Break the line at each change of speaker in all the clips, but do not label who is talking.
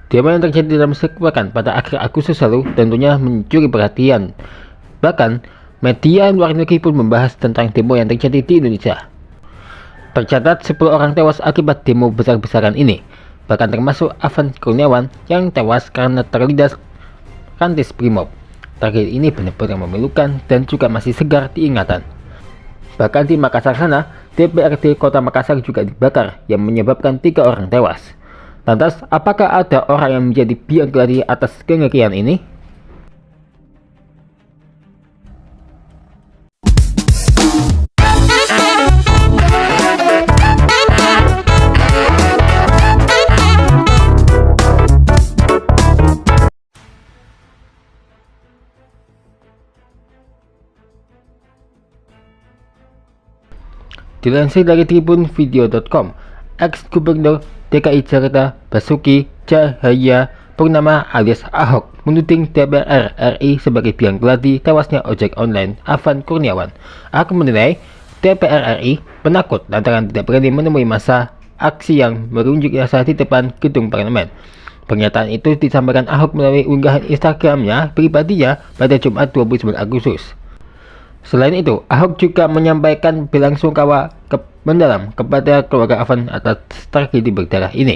Demo yang terjadi dalam sepekan pada akhir Agustus lalu tentunya mencuri perhatian. Bahkan, media luar negeri pun membahas tentang demo yang terjadi di Indonesia. Tercatat 10 orang tewas akibat demo besar-besaran ini, bahkan termasuk Afan Kurniawan yang tewas karena terlindas rantis Brimob. Tragedi ini benar-benar memilukan dan juga masih segar diingatan. Bahkan di Makassar sana, DPRD Kota Makassar juga dibakar yang menyebabkan 3 orang tewas. Lantas, apakah ada orang yang menjadi biang keladi atas kengerian ini? Dilansir dari tribunvideo.com, ex-gubernur DKI Jakarta Basuki Cahayapurnama alias Ahok menuding DPR RI sebagai biang keladi tewasnya ojek online Afan Kurniawan. Ahok menilai DPR RI penakut lantaran tidak berani menemui massa aksi yang berunjuk rasa di depan gedung parlemen. Pernyataan itu disampaikan Ahok melalui unggahan Instagramnya pribadinya pada Jumat 29 Agustus. Selain itu, Ahok juga menyampaikan belasungkawa mendalam kepada keluarga Afan atas tragedi berdarah ini.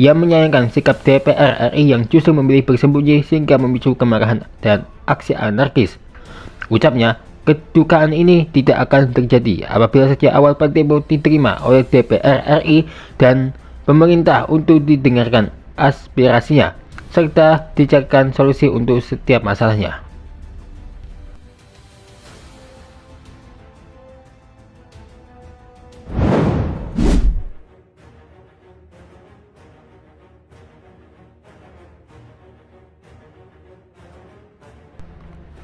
Ia menyayangkan sikap DPR RI yang justru memilih bersembunyi sehingga memicu kemarahan dan aksi anarkis. Ucapnya, kedukaan ini tidak akan terjadi apabila sejak awal demo diterima oleh DPR RI dan pemerintah untuk didengarkan aspirasinya, serta dicarikan solusi untuk setiap masalahnya.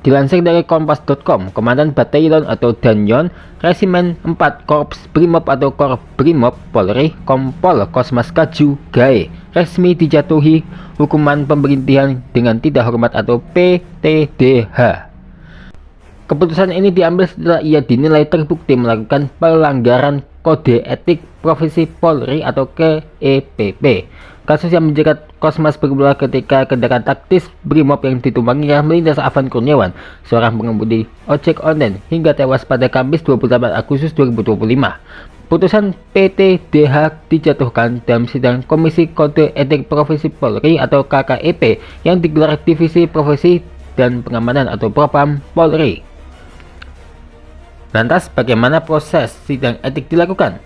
Dilansir dari kompas.com, Komandan Batalion atau Danyon Resimen 4 Korps Brimob atau Kor Brimob Polri Kompol Kosmas Kaju Gae resmi dijatuhi hukuman pemberhentian dengan tidak hormat atau PTDH. Keputusan ini diambil setelah ia dinilai terbukti melakukan pelanggaran Kode Etik Profesi Polri atau KEPP. Kasus yang menjerat Kosmas bermula ketika kendaraan taktis Brimob yang ditumpanginya melindas Afan Kurniawan, seorang pengemudi ojek online, hingga tewas pada Kamis 28 Agustus 2025. Putusan PTDH dijatuhkan dalam sidang Komisi Kode Etik Profesi Polri atau KKEP yang digelar Divisi Profesi dan Pengamanan atau Propam Polri. Lantas, bagaimana proses sidang etik dilakukan?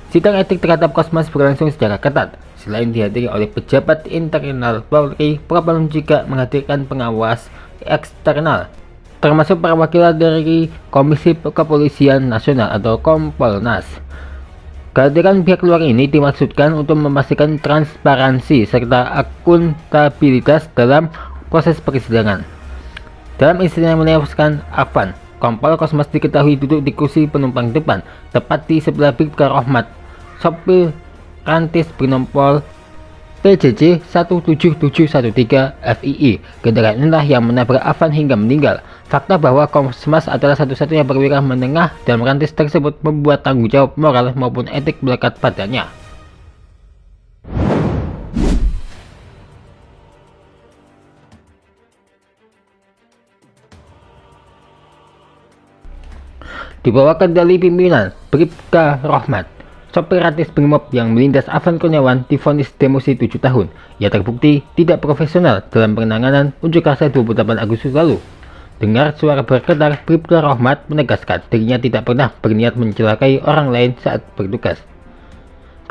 Sidang etik terhadap Kosmas berlangsung secara ketat. Selain dihadiri oleh pejabat internal Polri, Propam juga menghadirkan pengawas eksternal, termasuk perwakilan dari Komisi Kepolisian Nasional atau Kompolnas. Kehadiran pihak luar ini dimaksudkan untuk memastikan transparansi serta akuntabilitas dalam proses persidangan. Dalam insiden yang menewaskan Afan, Kompol Kosmas diketahui duduk di kursi penumpang depan, tepat di sebelah Bribka Rohmat, sopir rantis bernompol TJJ 17713 FII. Kendaraan inilah yang menabrak Afan hingga meninggal. Fakta bahwa Kosmas adalah satu-satunya perwira menengah dalam rantis tersebut membuat tanggung jawab moral maupun etik melekat padanya. Di bawah kendali pimpinan Bribka Rohmat, sopir rantis Brimob yang melindas Afan Kurniawan divonis demosi 7 tahun. Ia terbukti tidak profesional dalam penanganan unjuk rasa 28 Agustus lalu. Dengar suara bergetar, Bribka Rohmat menegaskan dirinya tidak pernah berniat mencelakai orang lain saat bertugas.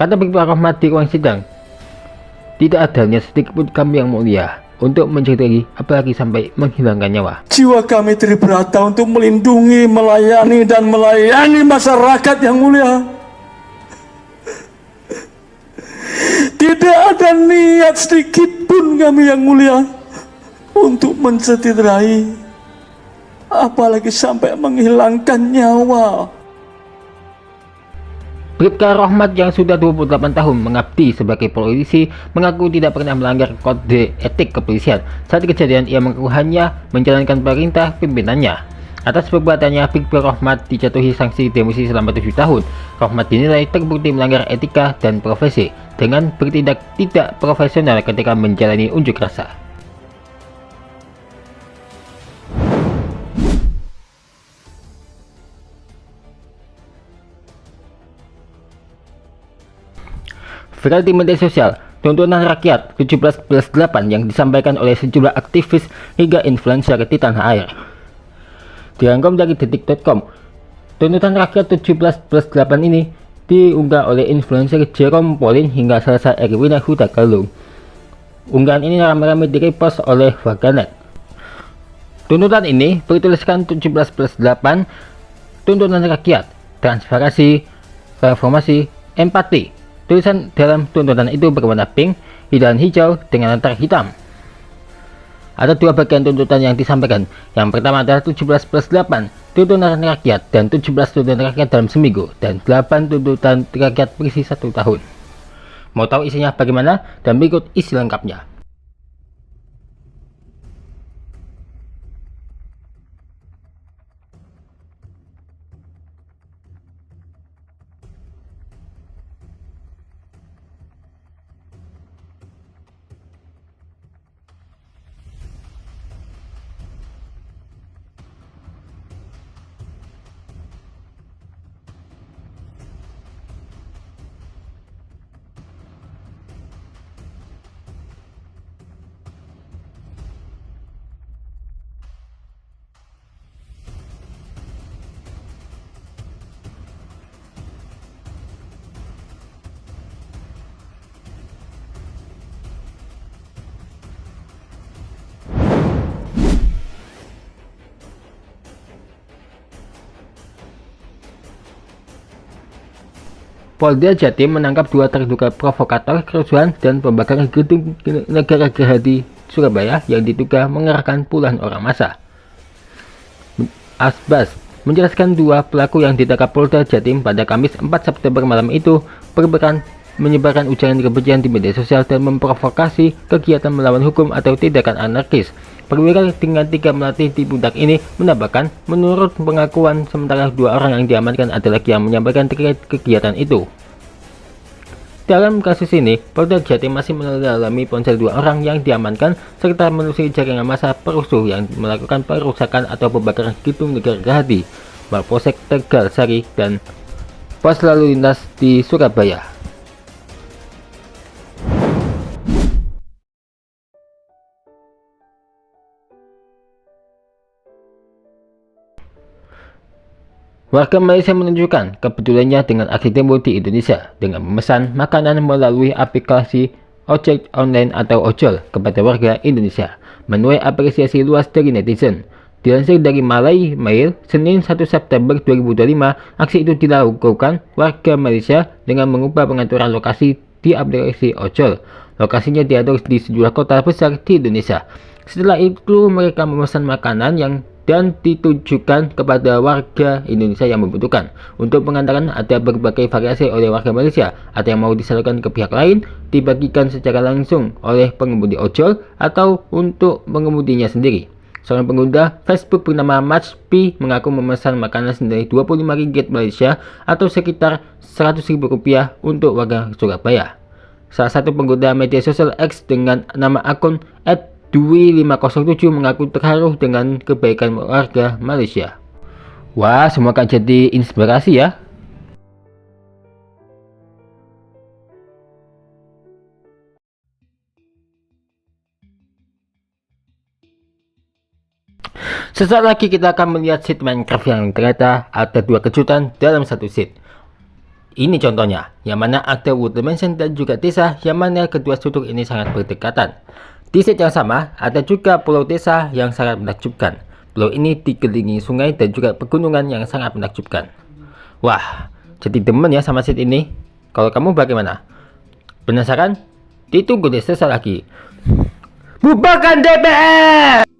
Kata Bribka Rohmat di ruang sidang, "Tidak ada niat sedikit pun kami yang mulia untuk mencederai, apalagi sampai menghilangkan nyawa.
Jiwa kami terberata untuk melindungi, melayani masyarakat yang mulia. Tidak ada niat sedikit pun kami yang mulia untuk mencederai, apalagi sampai menghilangkan nyawa."
Bribka Rohmat yang sudah 28 tahun mengabdi sebagai polisi mengaku tidak pernah melanggar kode etik kepolisian. Saat kejadian ia mengaku hanya menjalankan perintah pimpinannya. Atas perbuatannya, Fikri Rohmat dijatuhi sanksi demosi selama 7 tahun. Rohmat dinilai terbukti melanggar etika dan profesi dengan bertindak tidak profesional ketika menjalani unjuk rasa. Viral di media sosial, tuntunan rakyat 17+8 yang disampaikan oleh sejumlah aktivis hingga influencer di tanah air. Dirangkum dari detik.com, tuntutan rakyat 17+8 ini diunggah oleh influencer Jerome Pauline hingga Salsa Erwina Huta Galung. Unggahan ini ramai-ramai di-repost oleh warganet. Tuntutan ini bertuliskan 17+8, tuntunan rakyat, transparansi, reformasi, empati. Tulisan dalam tuntutan itu berwarna pink, dan hijau dengan latar hitam. Ada dua bagian tuntutan yang disampaikan. Yang pertama adalah 17+8 tuntutan rakyat dan 17 tuntutan rakyat dalam seminggu, dan 8 tuntutan rakyat berisi 1 tahun. Mau tahu isinya bagaimana? Dan berikut isi lengkapnya. Polda Jatim menangkap 2 terduga provokator kerusuhan dan pembakaran gedung Negara Gerahadi Surabaya yang diduga mengerahkan puluhan orang massa. Asbas menjelaskan 2 pelaku yang ditangkap Polda Jatim pada Kamis 4 September malam itu berperan menyebarkan ujaran kebencian di media sosial dan memprovokasi kegiatan melawan hukum atau tindakan anarkis. Perwira dengan 3 melatih di pundak ini menambahkan, menurut pengakuan sementara 2 orang yang diamankan adalah yang menyampaikan terkait kegiatan itu. Dalam kasus ini, Polda Jatim masih mendalami ponsel 2 orang yang diamankan serta menelusuri jaringan massa perusuh yang melakukan perusakan atau pembakaran gedung Negara Gerahadi, Mapolsek Tegal Sari, dan pos lalu lintas di Surabaya. Warga Malaysia menunjukkan kepeduliannya dengan aksi demo di Indonesia dengan memesan makanan melalui aplikasi ojek online atau ojol kepada warga Indonesia, menuai apresiasi luas dari netizen. Dilansir dari Malay Mail, Senin 1 September 2025, aksi itu dilakukan warga Malaysia dengan mengubah pengaturan lokasi di aplikasi ojol. Lokasinya diatur di sejumlah kota besar di Indonesia. Setelah itu, mereka memesan makanan dan ditujukan kepada warga Indonesia yang membutuhkan. Untuk pengantaran ada berbagai variasi oleh warga Malaysia. Ada yang mau disalurkan ke pihak lain, dibagikan secara langsung oleh pengemudi ojol, atau untuk pengemudinya sendiri. Seorang pengguna Facebook bernama Matchpi mengaku memesan makanan senilai Rp25 Malaysia atau sekitar Rp100.000 untuk warga Surabaya. Salah satu pengguna media sosial X dengan nama akun @Dwi507 mengaku terharu dengan kebaikan warga Malaysia. Wah, semoga jadi inspirasi ya. Sesaat lagi kita akan melihat seed Minecraft yang ternyata ada 2 kejutan dalam satu seed. Ini contohnya, yang mana ada Wood Dimension dan juga desa, yang mana kedua struktur ini sangat berdekatan. Di seed yang sama, ada juga pulau desa yang sangat menakjubkan. Pulau ini dikelilingi sungai dan juga pegunungan yang sangat menakjubkan. Wah, jadi demen ya sama seed ini. Kalau kamu bagaimana? Penasaran? Ditunggu deh sesaat lagi. Bubarkan DPR!